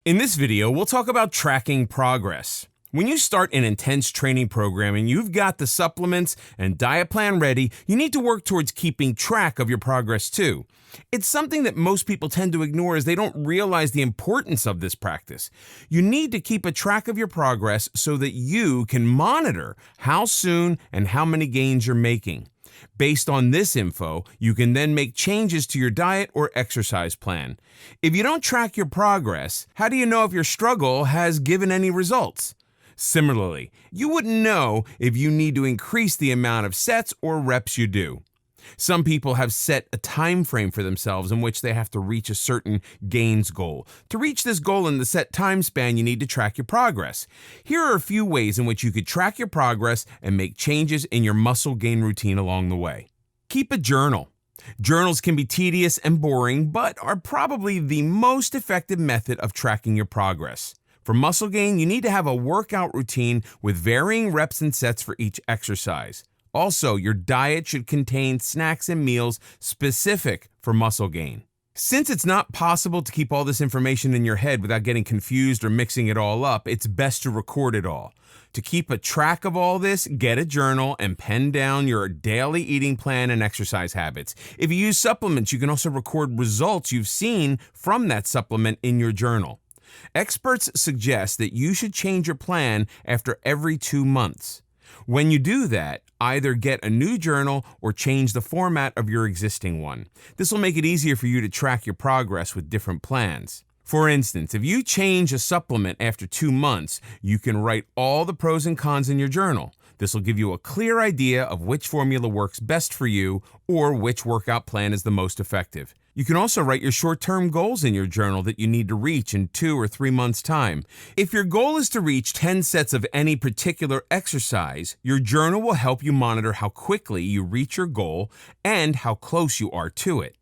In this video, we'll talk about tracking progress. When you start an intense training program and you've got the supplements and diet plan ready, you need to work towards keeping track of your progress too. It's something that most people tend to ignore as they don't realize the importance of this practice. You need to keep a track of your progress so that you can monitor how soon and how many gains you're making. Based on this info, you can then make changes to your diet or exercise plan. If you don't track your progress, how do you know if your struggle has given any results? Similarly, you wouldn't know if you need to increase the amount of sets or reps you do. Some people have set a time frame for themselves in which they have to reach a certain gains goal. To reach this goal in the set time span, you need to track your progress. Here are a few ways in which you could track your progress and make changes in your muscle gain routine along the way. Keep a journal. Journals can be tedious and boring, but are probably the most effective method of tracking your progress. For muscle gain, you need to have a workout routine with varying reps and sets for each exercise. Also, your diet should contain snacks and meals specific for muscle gain. Since it's not possible to keep all this information in your head without getting confused or mixing it all up, it's best to record it all. To keep a track of all this, get a journal and pen down your daily eating plan and exercise habits. If you use supplements, you can also record results you've seen from that supplement in your journal. Experts suggest that you should change your plan after every 2 months. When you do that, either get a new journal or change the format of your existing one. This will make it easier for you to track your progress with different plans. For instance, if you change a supplement after 2 months, you can write all the pros and cons in your journal. This will give you a clear idea of which formula works best for you or which workout plan is the most effective. You can also write your short-term goals in your journal that you need to reach in 2 or 3 months' time. If your goal is to reach 10 sets of any particular exercise, your journal will help you monitor how quickly you reach your goal and how close you are to it.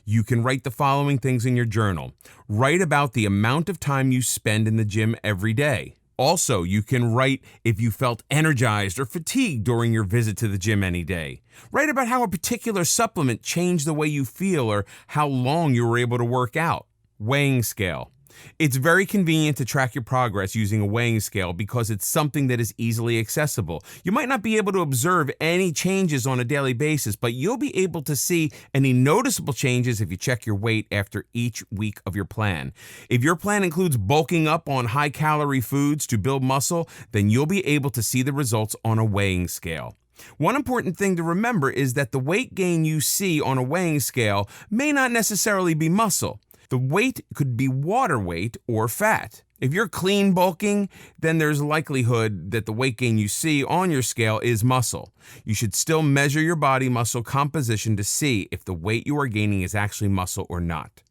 You can write the following things in your journal. Write about the amount of time you spend in the gym every day. Also, you can write if you felt energized or fatigued during your visit to the gym any day. Write about how a particular supplement changed the way you feel or how long you were able to work out. Weighing scale. It's very convenient to track your progress using a weighing scale because it's something that is easily accessible. You might not be able to observe any changes on a daily basis, but you'll be able to see any noticeable changes if you check your weight after each week of your plan. If your plan includes bulking up on high-calorie foods to build muscle, then you'll be able to see the results on a weighing scale. One important thing to remember is that the weight gain you see on a weighing scale may not necessarily be muscle. The weight could be water weight or fat. If you're clean bulking, then there's likelihood that the weight gain you see on your scale is muscle. You should still measure your body muscle composition to see if the weight you are gaining is actually muscle or not.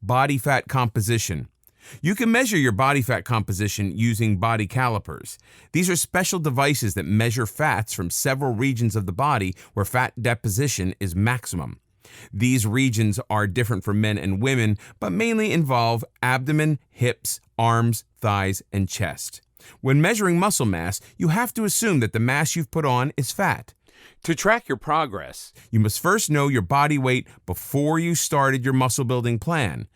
Body fat composition. You can measure your body fat composition using body calipers. These are special devices that measure fats from several regions of the body where fat deposition is maximum. These regions are different for men and women, but mainly involve abdomen, hips, arms, thighs, and chest. When measuring muscle mass, you have to assume that the mass you've put on is fat. To track your progress, you must first know your body weight before you started your muscle building plan.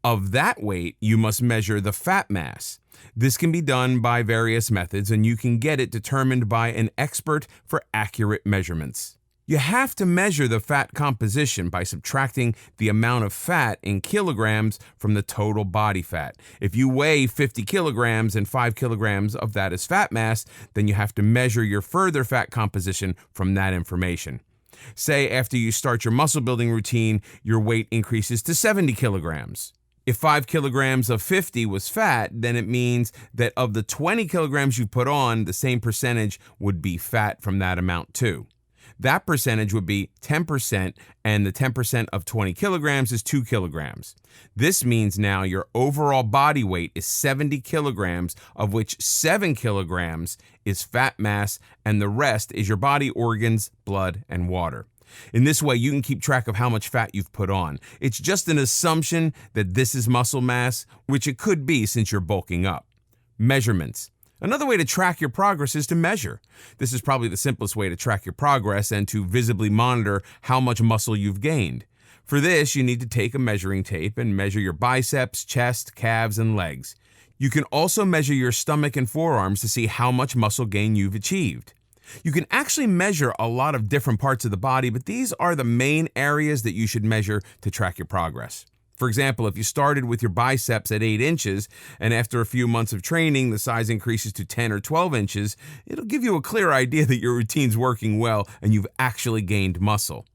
Of that weight, you must measure the fat mass. This can be done by various methods, and you can get it determined by an expert for accurate measurements. You have to measure the fat composition by subtracting the amount of fat in kilograms from the total body fat. If you weigh 50 kilograms and 5 kilograms of that is fat mass, then you have to measure your further fat composition from that information. Say after you start your muscle building routine, your weight increases to 70 kilograms. If 5 kilograms of 50 was fat, then it means that of the 20 kilograms you put on, the same percentage would be fat from that amount too. That percentage would be 10%, and the 10% of 20 kilograms is 2 kilograms. This means now your overall body weight is 70 kilograms, of which 7 kilograms is fat mass, and the rest is your body organs, blood, and water. In this way, you can keep track of how much fat you've put on. It's just an assumption that this is muscle mass, which it could be since you're bulking up. Measurements. Another way to track your progress is to measure. This is probably the simplest way to track your progress and to visibly monitor how much muscle you've gained. For this, you need to take a measuring tape and measure your biceps, chest, calves, and legs. You can also measure your stomach and forearms to see how much muscle gain you've achieved. You can actually measure a lot of different parts of the body, but these are the main areas that you should measure to track your progress. For example, if you started with your biceps at 8 inches and after a few months of training, the size increases to 10 or 12 inches, it'll give you a clear idea that your routine's working well and you've actually gained muscle.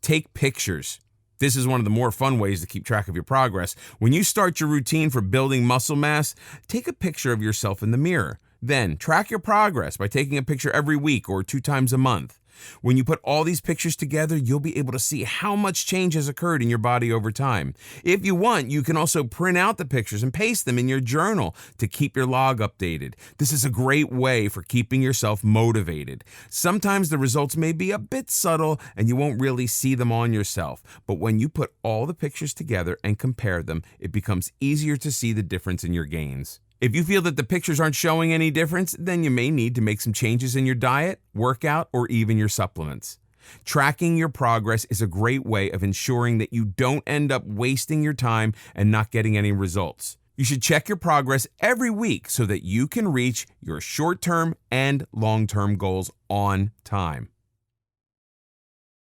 Take pictures. This is one of the more fun ways to keep track of your progress. When you start your routine for building muscle mass, take a picture of yourself in the mirror. Then, track your progress by taking a picture every week or 2 times a month. When you put all these pictures together, you'll be able to see how much change has occurred in your body over time. If you want, you can also print out the pictures and paste them in your journal to keep your log updated. This is a great way for keeping yourself motivated. Sometimes the results may be a bit subtle and you won't really see them on yourself, but when you put all the pictures together and compare them, it becomes easier to see the difference in your gains. If you feel that the pictures aren't showing any difference, then you may need to make some changes in your diet, workout, or even your supplements. Tracking your progress is a great way of ensuring that you don't end up wasting your time and not getting any results. You should check your progress every week so that you can reach your short-term and long-term goals on time.